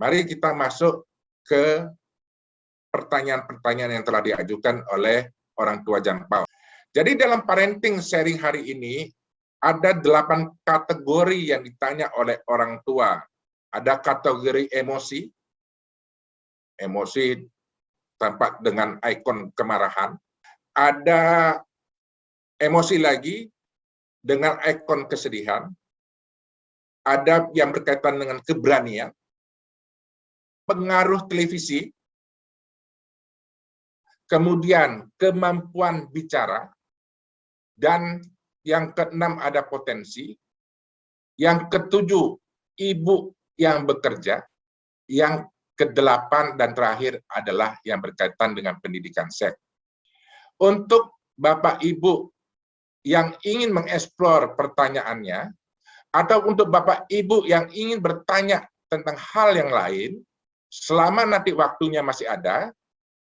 Mari kita masuk ke pertanyaan-pertanyaan yang telah diajukan oleh orang tua jangkau. Jadi dalam parenting sharing hari ini, ada 8 kategori yang ditanya oleh orang tua. Ada kategori emosi, emosi tampak dengan ikon kemarahan. Ada emosi lagi dengan ikon kesedihan. Ada yang berkaitan dengan keberanian, pengaruh televisi, kemudian kemampuan bicara, dan yang keenam ada potensi, yang ketujuh ibu yang bekerja, yang kedelapan dan terakhir adalah yang berkaitan dengan pendidikan seks. Untuk Bapak Ibu yang ingin mengeksplor pertanyaannya, atau untuk Bapak Ibu yang ingin bertanya tentang hal yang lain, selama nanti waktunya masih ada,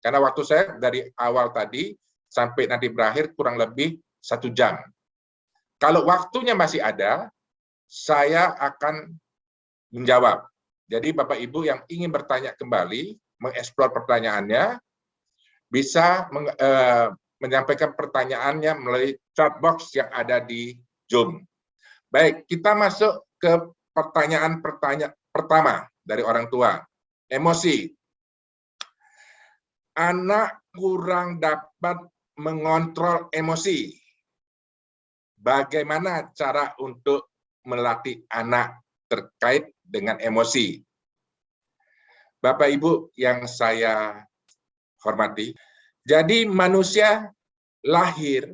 karena waktu saya dari awal tadi sampai nanti berakhir kurang lebih 1 jam. Kalau waktunya masih ada, saya akan menjawab. Jadi Bapak Ibu yang ingin bertanya kembali, mengeksplor pertanyaannya, bisa menyampaikan pertanyaannya melalui chat box yang ada di Zoom. Baik, kita masuk ke pertanyaan pertama dari orang tua. Emosi. Anak kurang dapat mengontrol emosi. Bagaimana cara untuk melatih anak terkait dengan emosi? Bapak Ibu yang saya hormati, jadi manusia lahir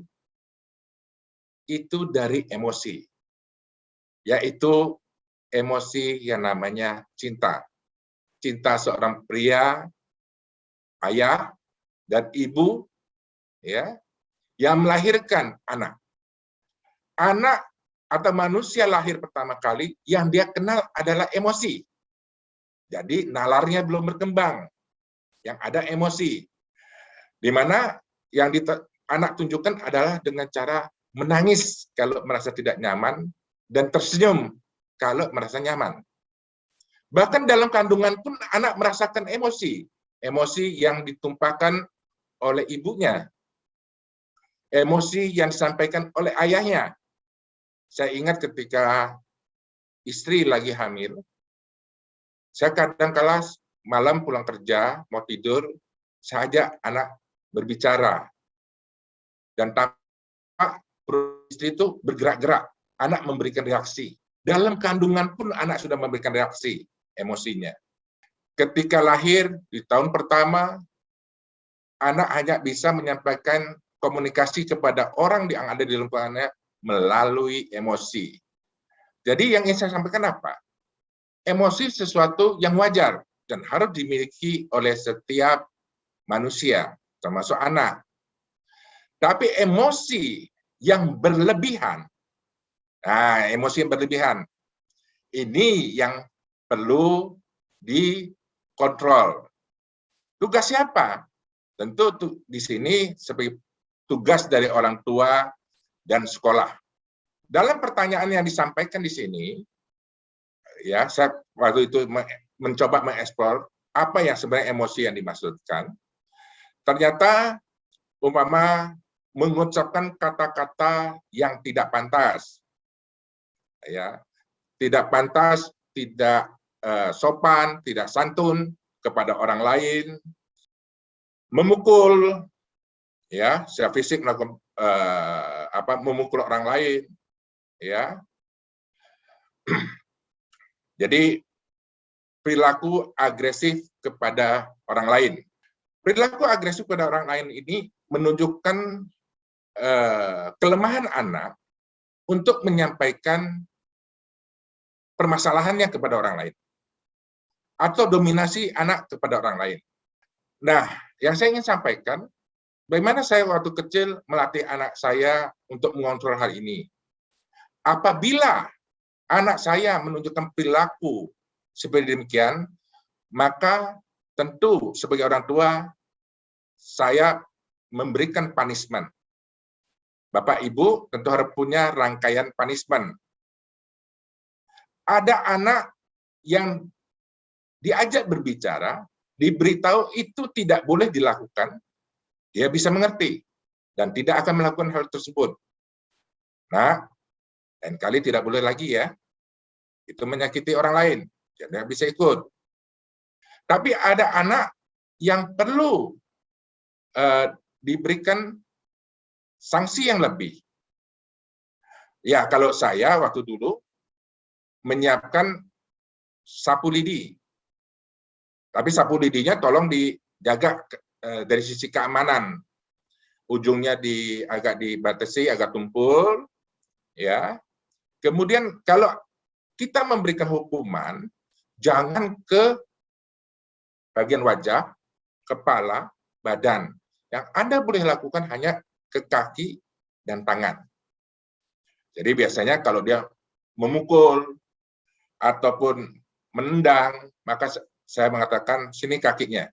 itu dari emosi, yaitu emosi yang namanya cinta. Cinta seorang pria, ayah, dan ibu, ya, yang melahirkan anak. Anak atau manusia lahir pertama kali, yang dia kenal adalah emosi. Jadi nalarnya belum berkembang, yang ada emosi. Di mana yang anak tunjukkan adalah dengan cara menangis kalau merasa tidak nyaman, dan tersenyum kalau merasa nyaman. Bahkan dalam kandungan pun anak merasakan emosi. Emosi yang ditumpahkan oleh ibunya. Emosi yang disampaikan oleh ayahnya. Saya ingat ketika istri lagi hamil, saya kadang-kala malam pulang kerja, mau tidur, saya ajak anak berbicara. Dan tampak perut istri itu bergerak-gerak, anak memberikan reaksi. Dalam kandungan pun anak sudah memberikan reaksi emosinya. Ketika lahir, di tahun pertama, anak hanya bisa menyampaikan komunikasi kepada orang yang ada di lingkungannya melalui emosi. Jadi yang ingin saya sampaikan apa? Emosi sesuatu yang wajar dan harus dimiliki oleh setiap manusia, termasuk anak. Tapi emosi yang berlebihan, emosi yang berlebihan, ini yang perlu dikontrol. Tugas siapa? Tentu di sini sebagai tugas dari orang tua dan sekolah. Dalam pertanyaan yang disampaikan di sini, ya saya waktu itu mencoba mengeksplor apa yang sebenarnya emosi yang dimaksudkan. Ternyata umpama mengucapkan kata-kata yang tidak pantas, ya, tidak pantas, tidak sopan, tidak santun kepada orang lain, memukul, ya, secara fisik melakukan memukul orang lain, ya. Jadi perilaku agresif kepada orang lain. Perilaku agresif kepada orang lain ini menunjukkan kelemahan anak untuk menyampaikan permasalahannya kepada orang lain, atau dominasi anak kepada orang lain. Nah, yang saya ingin sampaikan, bagaimana saya waktu kecil melatih anak saya untuk mengontrol hal ini. Apabila anak saya menunjukkan perilaku seperti demikian, maka tentu sebagai orang tua, saya memberikan punishment. Bapak Ibu tentu harus punya rangkaian punishment. Ada anak yang diajak berbicara, diberitahu itu tidak boleh dilakukan, dia bisa mengerti dan tidak akan melakukan hal tersebut. Nah, lain kali tidak boleh lagi ya, itu menyakiti orang lain, jadi bisa ikut. Tapi ada anak yang perlu diberikan sanksi yang lebih. Ya, kalau saya waktu dulu menyiapkan sapu lidi. Tapi sapu lidinya tolong dijaga dari sisi keamanan. Ujungnya agak dibatasi, agak tumpul, ya. Kemudian kalau kita memberikan hukuman, jangan ke bagian wajah, kepala, badan. Yang Anda boleh lakukan hanya ke kaki dan tangan. Jadi biasanya kalau dia memukul ataupun menendang, maka saya mengatakan sini kakinya.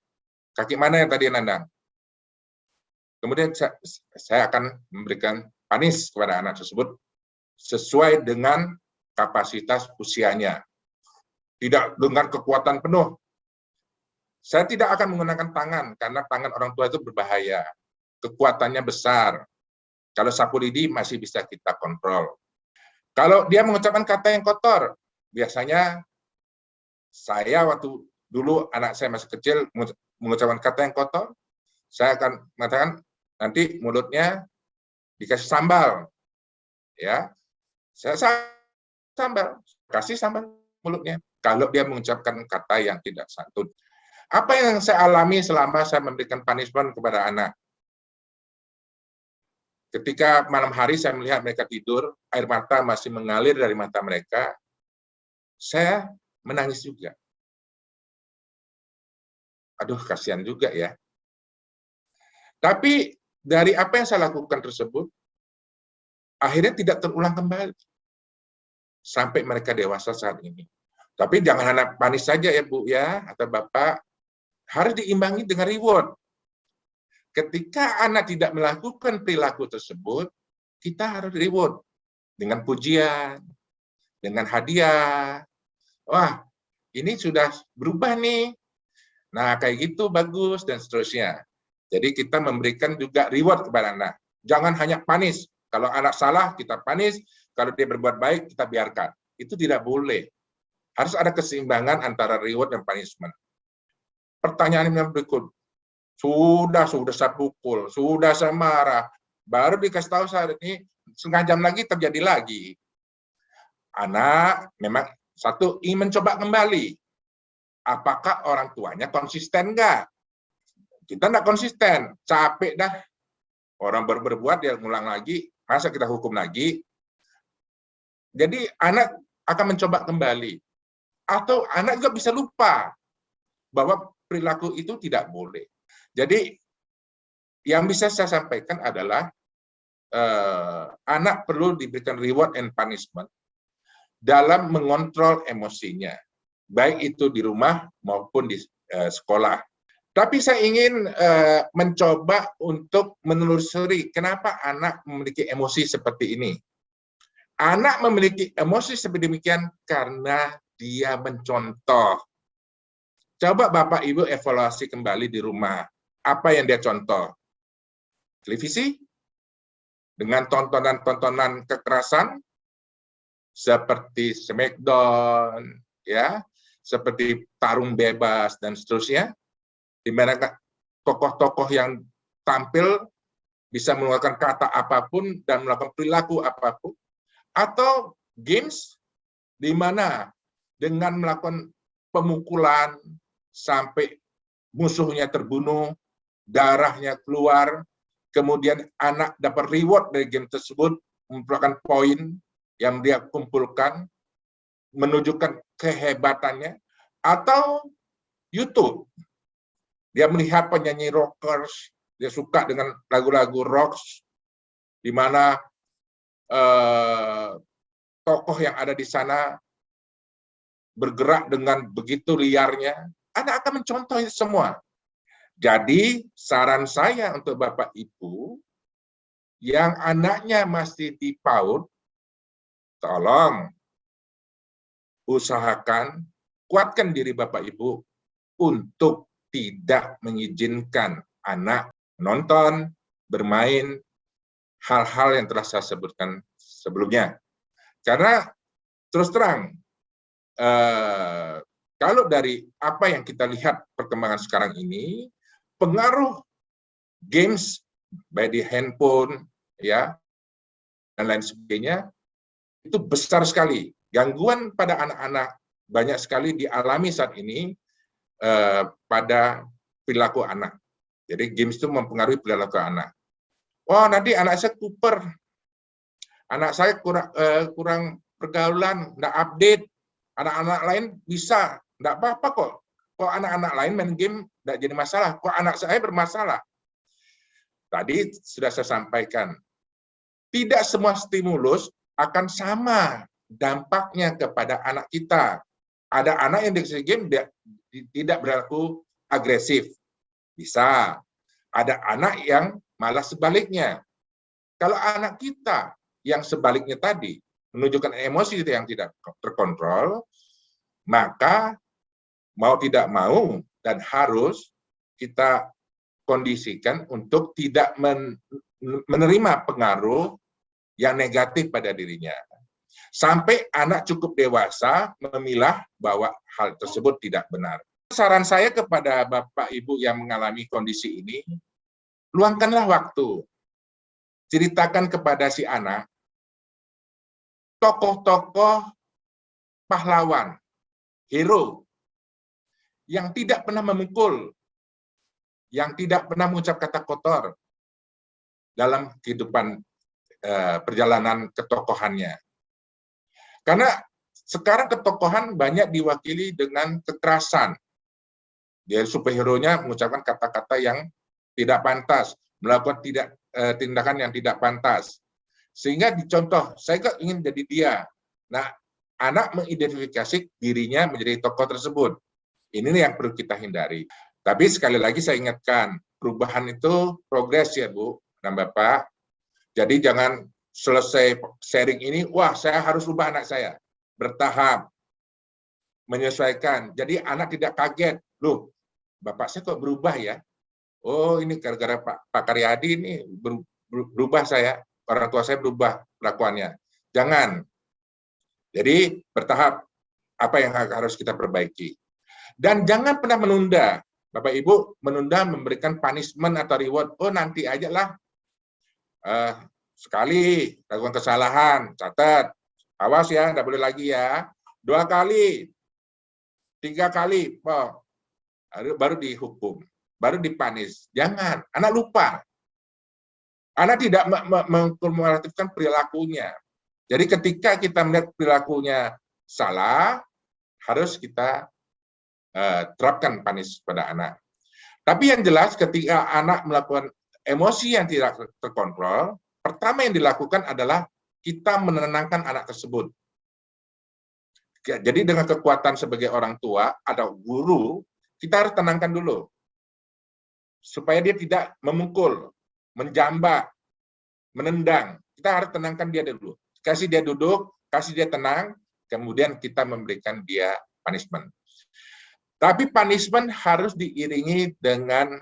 Kaki mana yang tadi nendang? Kemudian saya akan memberikan panis kepada anak tersebut sesuai dengan kapasitas usianya. Tidak dengan kekuatan penuh. Saya tidak akan menggunakan tangan, karena tangan orang tua itu berbahaya. Kekuatannya besar. Kalau sapu lidi masih bisa kita kontrol. Kalau dia mengucapkan kata yang kotor, biasanya saya waktu dulu anak saya masih kecil mengucapkan kata yang kotor, saya akan mengatakan nanti mulutnya dikasih sambal. Ya, saya kasih sambal mulutnya. Kalau dia mengucapkan kata yang tidak santun. Apa yang saya alami selama saya memberikan punishment kepada anak? Ketika malam hari saya melihat mereka tidur, air mata masih mengalir dari mata mereka, saya menangis juga. Aduh, kasihan juga ya. Tapi dari apa yang saya lakukan tersebut, akhirnya tidak terulang kembali. Sampai mereka dewasa saat ini. Tapi jangan anak panis saja ya Bu ya, atau Bapak, harus diimbangi dengan reward. Ketika anak tidak melakukan perilaku tersebut, kita harus reward dengan pujian, dengan hadiah. Wah, ini sudah berubah nih. Nah, kayak gitu bagus dan seterusnya. Jadi kita memberikan juga reward kepada anak. Jangan hanya panis. Kalau anak salah, kita panis. Kalau dia berbuat baik, kita biarkan. Itu tidak boleh. Harus ada keseimbangan antara reward dan punishment. Pertanyaan yang berikut. Sudah saya pukul, sudah saya marah, baru dikasih tahu saat ini, setengah jam lagi terjadi lagi. Anak memang satu ingin mencoba kembali. Apakah orang tuanya konsisten nggak? Kita nggak konsisten, capek dah. Orang baru berbuat, dia ngulang lagi, masa kita hukum lagi? Jadi anak akan mencoba kembali. Atau anak juga bisa lupa bahwa perilaku itu tidak boleh. Jadi yang bisa saya sampaikan adalah anak perlu diberikan reward and punishment dalam mengontrol emosinya, baik itu di rumah maupun di sekolah. Tapi saya ingin mencoba untuk menelusuri kenapa anak memiliki emosi seperti ini. Anak memiliki emosi seperti demikian karena dia mencontoh. Coba Bapak Ibu evaluasi kembali di rumah. Apa yang dia contoh? Televisi? Dengan tontonan-tontonan kekerasan? Seperti Smackdown, ya, seperti Tarung Bebas, dan seterusnya. Di mana tokoh-tokoh yang tampil bisa mengeluarkan kata apapun dan melakukan perilaku apapun. Atau games di mana dengan melakukan pemukulan sampai musuhnya terbunuh, darahnya keluar, kemudian anak dapat reward dari game tersebut, mengumpulkan poin yang dia kumpulkan, menunjukkan kehebatannya, atau YouTube. Dia melihat penyanyi rockers, dia suka dengan lagu-lagu rock, di mana tokoh yang ada di sana bergerak dengan begitu liarnya, anak akan mencontoh itu semua. Jadi, saran saya untuk Bapak Ibu, yang anaknya masih di PAUD, tolong usahakan kuatkan diri Bapak Ibu untuk tidak mengizinkan anak nonton, bermain, hal-hal yang telah saya sebutkan sebelumnya. Karena terus terang, kalau dari apa yang kita lihat perkembangan sekarang ini, pengaruh games baik di handphone, ya, dan lain sebagainya, itu besar sekali. Gangguan pada anak-anak banyak sekali dialami saat ini pada perilaku anak. Jadi games itu mempengaruhi perilaku anak. Oh, nanti anak saya kuper, anak saya kurang pergaulan, nggak update, anak-anak lain bisa, nggak apa-apa kok. Kok anak-anak lain main game nggak jadi masalah, kok anak saya bermasalah. Tadi sudah saya sampaikan, tidak semua stimulus akan sama dampaknya kepada anak kita. Ada anak yang dikasih game tidak berlaku agresif, bisa. Ada anak yang malah sebaliknya. Kalau anak kita yang sebaliknya tadi menunjukkan emosi yang tidak terkontrol, maka mau tidak mau dan harus kita kondisikan untuk tidak menerima pengaruh yang negatif pada dirinya. Sampai anak cukup dewasa memilah bahwa hal tersebut tidak benar. Saran saya kepada Bapak Ibu yang mengalami kondisi ini, luangkanlah waktu. Ceritakan kepada si anak tokoh-tokoh pahlawan, hero, yang tidak pernah memukul, yang tidak pernah mengucap kata kotor dalam kehidupan perjalanan ketokohannya. Karena sekarang ketokohan banyak diwakili dengan kekerasan. Dia superhero-nya mengucapkan kata-kata yang tidak pantas, melakukan tindakan yang tidak pantas. Sehingga dicontoh, saya kok ingin jadi dia. Nah, anak mengidentifikasi dirinya menjadi tokoh tersebut. Ini yang perlu kita hindari. Tapi sekali lagi saya ingatkan, perubahan itu progres ya Bu dan Bapak. Jadi jangan selesai sharing ini, wah saya harus ubah anak saya. Bertahap, menyesuaikan. Jadi anak tidak kaget, loh Bapak saya kok berubah ya? Oh ini gara-gara Pak Karyadi ini berubah saya, orang tua saya berubah kelakuannya. Jangan. Jadi bertahap, apa yang harus kita perbaiki. Dan jangan pernah menunda. Bapak Ibu menunda memberikan punishment atau reward. Oh nanti aja lah. Sekali lakukan kesalahan, catat. Awas ya, nggak boleh lagi ya. 2 kali, 3 kali, oh, baru dihukum, baru dipanis. Jangan, anak lupa. Anak tidak mengkumulatifkan perilakunya. Jadi ketika kita melihat perilakunya salah, harus kita terapkan panis pada anak. Tapi yang jelas ketika anak melakukan emosi yang tidak terkontrol, pertama yang dilakukan adalah kita menenangkan anak tersebut. Jadi dengan kekuatan sebagai orang tua atau guru, kita harus tenangkan dulu. Supaya dia tidak memukul, menjambak, menendang. Kita harus tenangkan dia dulu. Kasih dia duduk, kasih dia tenang, kemudian kita memberikan dia punishment. Tapi punishment harus diiringi dengan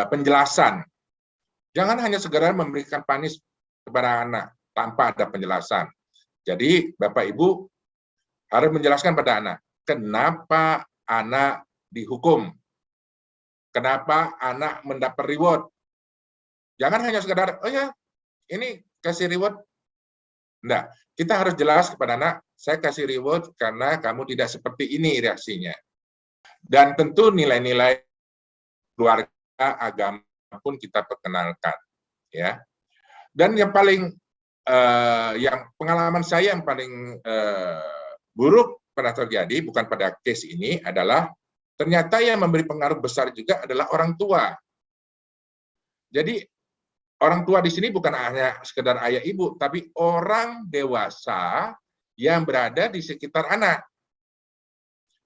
penjelasan. Jangan hanya segera memberikan punish kepada anak tanpa ada penjelasan. Jadi Bapak Ibu harus menjelaskan pada anak, kenapa anak dihukum, kenapa anak mendapat reward. Jangan hanya sekedar, oh ya, ini kasih reward. Enggak, kita harus jelas kepada anak, saya kasih reward karena kamu tidak seperti ini reaksinya. Dan tentu nilai-nilai keluarga, agama pun kita perkenalkan. Ya. Dan yang paling, yang pengalaman saya yang paling buruk pernah terjadi, bukan pada case ini, adalah ternyata yang memberi pengaruh besar juga adalah orang tua. Jadi orang tua di sini bukan hanya sekedar ayah ibu, tapi orang dewasa yang berada di sekitar anak.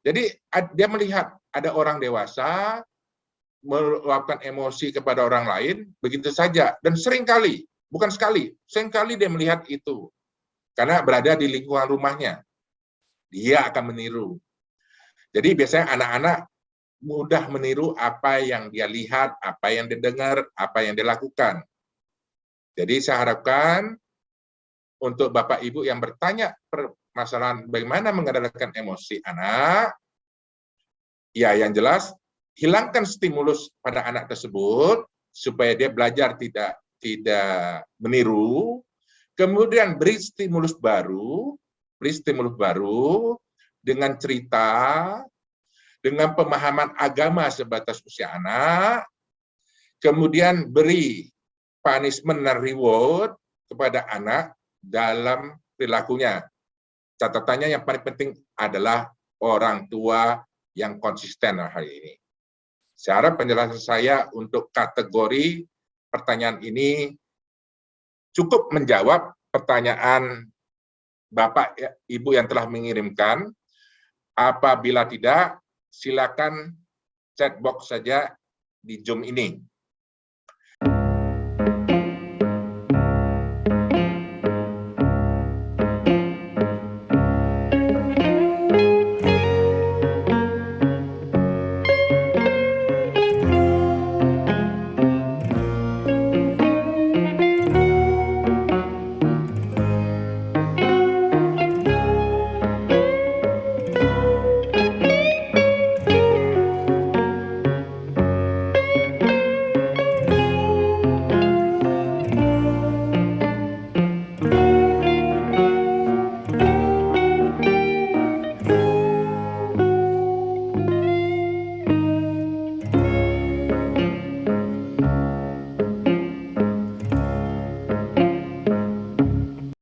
Jadi dia melihat ada orang dewasa meluapkan emosi kepada orang lain begitu saja, dan seringkali, bukan sekali, seringkali dia melihat itu karena berada di lingkungan rumahnya. Dia akan meniru. Jadi biasanya anak-anak mudah meniru apa yang dia lihat, apa yang dia dengar, apa yang dia lakukan. Jadi saya harapkan untuk Bapak Ibu yang bertanya permasalahan bagaimana mengendalikan emosi anak, ya yang jelas hilangkan stimulus pada anak tersebut supaya dia belajar tidak meniru, kemudian beri stimulus baru dengan cerita, dengan pemahaman agama sebatas usia anak, kemudian beri punishment dan reward kepada anak dalam perilakunya. Catatannya yang paling penting adalah orang tua yang konsisten hari ini. Saya harap penjelasan saya untuk kategori pertanyaan ini cukup menjawab pertanyaan Bapak Ibu yang telah mengirimkan. Apabila tidak, silakan chat box saja di Zoom ini.